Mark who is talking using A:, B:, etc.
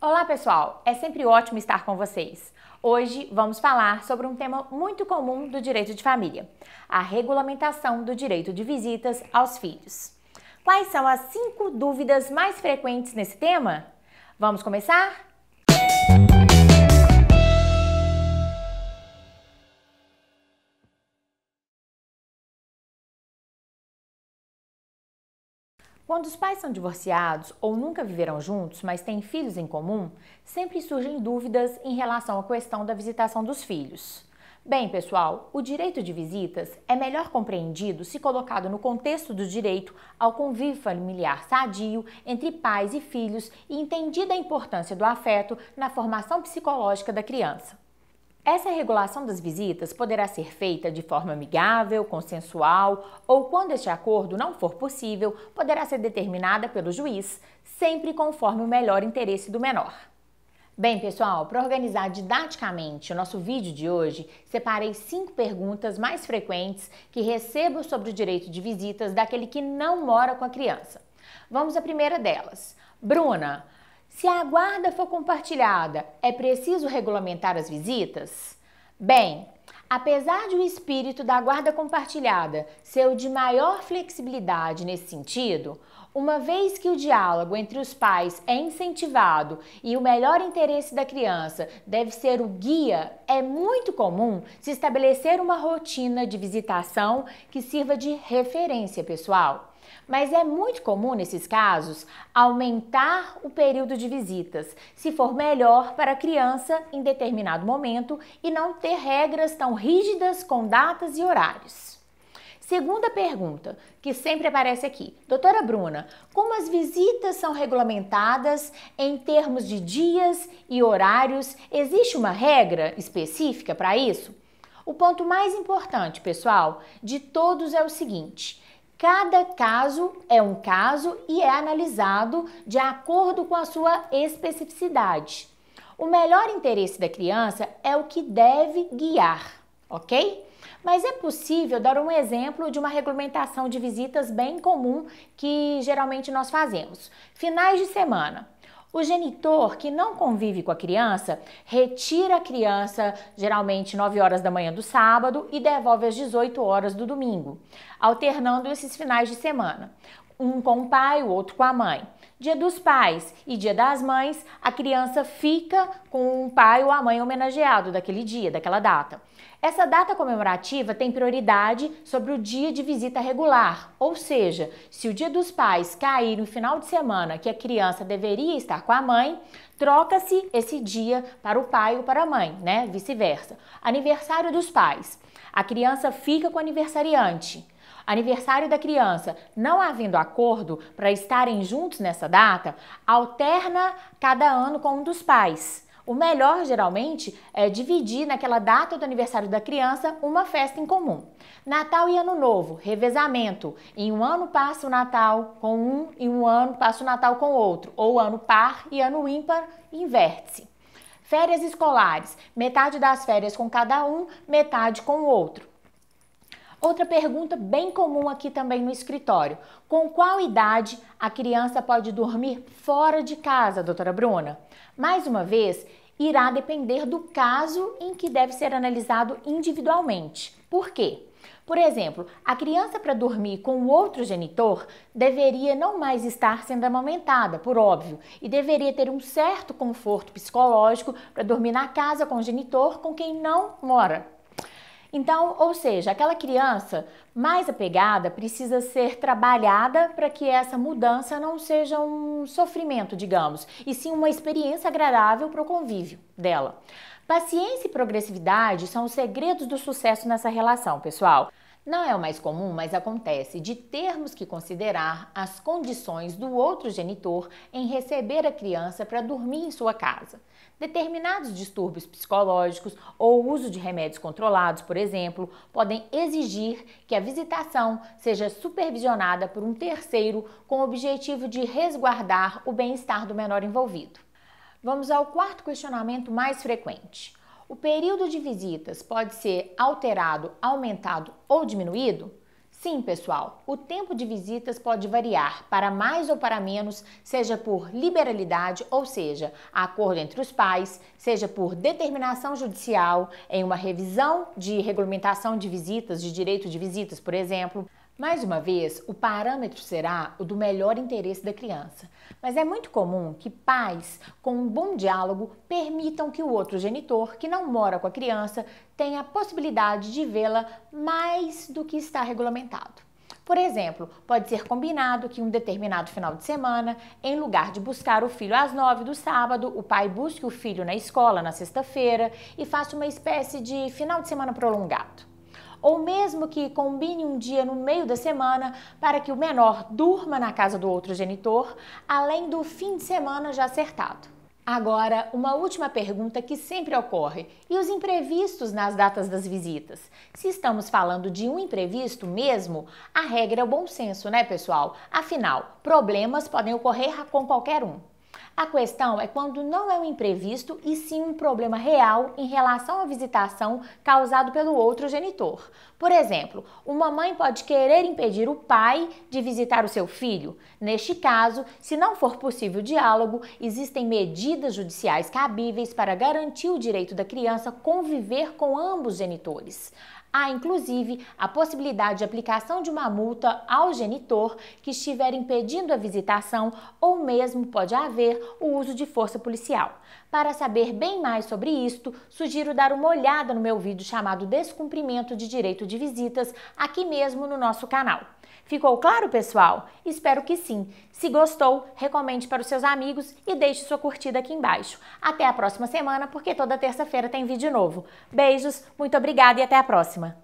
A: Olá pessoal, é sempre ótimo estar com vocês. Hoje vamos falar sobre um tema muito comum do direito de família, a regulamentação do direito de visitas aos filhos. Quais são as 5 dúvidas mais frequentes nesse tema? Vamos começar? Quando os pais são divorciados ou nunca viveram juntos, mas têm filhos em comum, sempre surgem dúvidas em relação à questão da visitação dos filhos. Bem, pessoal, o direito de visitas é melhor compreendido se colocado no contexto do direito ao convívio familiar sadio entre pais e filhos e entendida a importância do afeto na formação psicológica da criança. Essa regulação das visitas poderá ser feita de forma amigável, consensual ou, quando este acordo não for possível, poderá ser determinada pelo juiz, sempre conforme o melhor interesse do menor. Bem, pessoal, para organizar didaticamente o nosso vídeo de hoje, separei 5 perguntas mais frequentes que recebo sobre o direito de visitas daquele que não mora com a criança. Vamos à primeira delas. Bruna, se a guarda for compartilhada, é preciso regulamentar as visitas? Bem, apesar de o espírito da guarda compartilhada ser o de maior flexibilidade nesse sentido, uma vez que o diálogo entre os pais é incentivado e o melhor interesse da criança deve ser o guia, é muito comum se estabelecer uma rotina de visitação que sirva de referência, pessoal. Mas é muito comum, nesses casos, aumentar o período de visitas, se for melhor para a criança em determinado momento e não ter regras tão rígidas com datas e horários. Segunda pergunta, que sempre aparece aqui. Doutora Bruna, como as visitas são regulamentadas em termos de dias e horários? Existe uma regra específica para isso? O ponto mais importante, pessoal, de todos é o seguinte: cada caso é um caso e é analisado de acordo com a sua especificidade. O melhor interesse da criança é o que deve guiar, ok? Mas é possível dar um exemplo de uma regulamentação de visitas bem comum que geralmente nós fazemos. Finais de semana. O genitor que não convive com a criança retira a criança geralmente 9 horas da manhã do sábado e devolve às 18 horas do domingo, alternando esses finais de semana. Um com o pai, o outro com a mãe. Dia dos pais e dia das mães, a criança fica com o pai ou a mãe homenageado daquele dia, daquela data. Essa data comemorativa tem prioridade sobre o dia de visita regular, ou seja, se o dia dos pais cair no final de semana que a criança deveria estar com a mãe, troca-se esse dia para o pai ou para a mãe, né? Vice-versa. Aniversário dos pais. A criança fica com o aniversariante. Aniversário da criança, não havendo acordo para estarem juntos nessa data, alterna cada ano com um dos pais. O melhor, geralmente, é dividir naquela data do aniversário da criança uma festa em comum. Natal e Ano Novo, revezamento. Em um ano passa o Natal com um e um ano passa o Natal com outro. Ou ano par e ano ímpar, inverte-se. Férias escolares, metade das férias com cada um, metade com o outro. Outra pergunta bem comum aqui também no escritório. Com qual idade a criança pode dormir fora de casa, doutora Bruna? Mais uma vez, irá depender do caso em que deve ser analisado individualmente. Por quê? Por exemplo, a criança para dormir com o outro genitor deveria não mais estar sendo amamentada, por óbvio, e deveria ter um certo conforto psicológico para dormir na casa com o genitor com quem não mora. Então, ou seja, aquela criança mais apegada precisa ser trabalhada para que essa mudança não seja um sofrimento, digamos, e sim uma experiência agradável para o convívio dela. Paciência e progressividade são os segredos do sucesso nessa relação, pessoal. Não é o mais comum, mas acontece de termos que considerar as condições do outro genitor em receber a criança para dormir em sua casa. Determinados distúrbios psicológicos ou uso de remédios controlados, por exemplo, podem exigir que a visitação seja supervisionada por um terceiro com o objetivo de resguardar o bem-estar do menor envolvido. Vamos ao quarto questionamento mais frequente. O período de visitas pode ser alterado, aumentado ou diminuído? Sim, pessoal, o tempo de visitas pode variar para mais ou para menos, seja por liberalidade, ou seja, acordo entre os pais, seja por determinação judicial, em uma revisão de regulamentação de visitas, de direito de visitas, por exemplo. Mais uma vez, o parâmetro será o do melhor interesse da criança, mas é muito comum que pais, com um bom diálogo, permitam que o outro genitor, que não mora com a criança, tenha a possibilidade de vê-la mais do que está regulamentado. Por exemplo, pode ser combinado que um determinado final de semana, em lugar de buscar o filho às 9 do sábado, o pai busque o filho na escola na sexta-feira e faça uma espécie de final de semana prolongado. Ou mesmo que combine um dia no meio da semana para que o menor durma na casa do outro genitor, além do fim de semana já acertado. Agora, uma última pergunta que sempre ocorre: e os imprevistos nas datas das visitas? Se estamos falando de um imprevisto mesmo, a regra é o bom senso, né, pessoal? Afinal, problemas podem ocorrer com qualquer um. A questão é quando não é um imprevisto e sim um problema real em relação à visitação causado pelo outro genitor. Por exemplo, uma mãe pode querer impedir o pai de visitar o seu filho. Neste caso, se não for possível o diálogo, existem medidas judiciais cabíveis para garantir o direito da criança conviver com ambos genitores. Há, inclusive, a possibilidade de aplicação de uma multa ao genitor que estiver impedindo a visitação ou mesmo pode haver o uso de força policial. Para saber bem mais sobre isto, sugiro dar uma olhada no meu vídeo chamado Descumprimento de Direito de Visitas, aqui mesmo no nosso canal. Ficou claro, pessoal? Espero que sim. Se gostou, recomende para os seus amigos e deixe sua curtida aqui embaixo. Até a próxima semana, porque toda terça-feira tem vídeo novo. Beijos, muito obrigada e até a próxima!